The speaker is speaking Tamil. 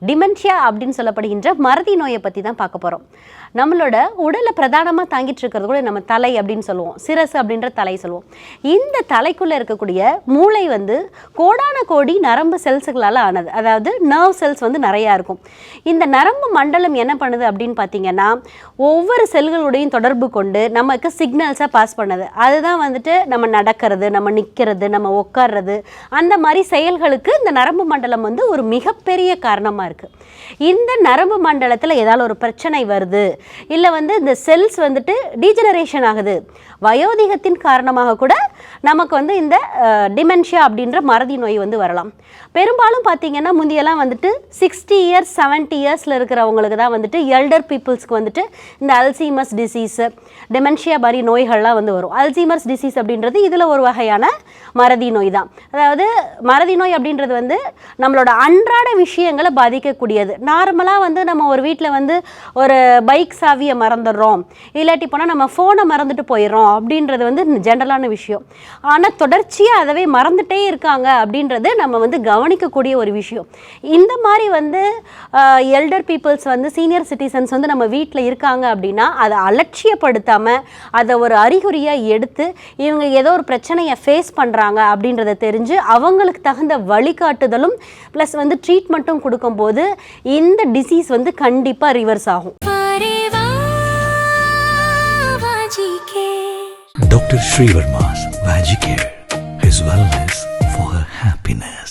டிமென்ஷியா அப்படின்னு சொல்லப்படுகின்ற மறதி நோயை பற்றி தான் பார்க்க போகிறோம். நம்மளோட உடலில் பிரதானமாக தாங்கிட்டு இருக்கிறது கூட நம்ம தலை அப்படின்னு சொல்லுவோம், சிரசு அப்படின்ற தலை சொல்லுவோம். இந்த தலைக்குள்ளே இருக்கக்கூடிய மூளை வந்து கோடான கோடி நரம்பு செல்ஸுகளால் ஆனது, அதாவது நர்வ் செல்ஸ் வந்து நிறையா இருக்கும். இந்த நரம்பு மண்டலம் என்ன பண்ணுது அப்படின்னு பார்த்தீங்கன்னா, ஒவ்வொரு செல்களுடையும் தொடர்பு கொண்டு நமக்கு சிக்னல்ஸாக பாஸ் பண்ணுது. அதுதான் வந்துட்டு நம்ம நடக்கிறது, நம்ம நிற்கிறது, நம்ம உட்கார்றது, அந்த மாதிரி செயல்களுக்கு இந்த நரம்பு மண்டலம் வந்து ஒரு மிகப்பெரிய காரணமாக இருக்குது. இந்த நரம்பு மண்டலத்தில் ஏதாவது ஒரு பிரச்சனை வருது, இல்லை வந்து இந்த செல்ஸ் வந்துட்டு டீஜெனரேஷன் ஆகுது, வயோதிகத்தின் காரணமாக கூட நமக்கு வந்து இந்த டிமென்ஷியா அப்படின்ற மறதி நோய் வந்து வரலாம். பெரும்பாலும் பார்த்தீங்கன்னா முந்தியெல்லாம் வந்துட்டு 60 இயர்ஸ் 70 இயர்ஸில் இருக்கிறவங்களுக்கு தான் வந்துட்டு எல்டர் பீப்புள்ஸ்க்கு வந்துட்டு இந்த அல்சீமர்ஸ் டிசீஸு, டிமென்ஷியா மாதிரி நோய்கள்லாம் வந்து வரும். அல்சீமர்ஸ் டிசீஸ் அப்படின்றது இதில் ஒரு வகையான மறதி நோய் தான். அதாவது மறதி நோய் அப்படின்றது வந்து நம்மளோட அன்றாட விஷயங்களை பாதிக்கக்கூடியது. நார்மலாக வந்து நம்ம ஒரு வீட்டில் வந்து ஒரு பைக் சாவியை மறந்துடுறோம், இல்லாட்டி போனால் நம்ம ஃபோனை மறந்துட்டு போயிடுறோம் அப்படின்றது வந்து ஜென்ரலான விஷயம். ஆனால் தொடர்ச்சியாக அதவே மறந்துட்டே இருக்காங்க அப்படின்றது நம்ம வந்து கவனிக்கக்கூடிய ஒரு விஷயம். இந்த மாதிரி வந்து எல்டர் பீப்புள்ஸ் வந்து சீனியர் சிட்டிசன்ஸ் வந்து நம்ம வீட்டில் இருக்காங்க அப்படின்னா அதை அலட்சியப்படுத்தாமல் அதை ஒரு அறிகுறியாக எடுத்து இவங்க ஏதோ ஒரு பிரச்சனையை ஃபேஸ் பண்ணுறாங்க அப்படின்றத தெரிஞ்சு அவங்களுக்கு தகுந்த வழிகாட்டுதலும் ப்ளஸ் வந்து ட்ரீட்மெண்ட்டும் கொடுக்கும்போது இந்த டிசீஸ் வந்து கண்டிப்பாக ரிவர்ஸ் ஆகும். Dr. Srivarma's Vajicare, his wellness for her happiness.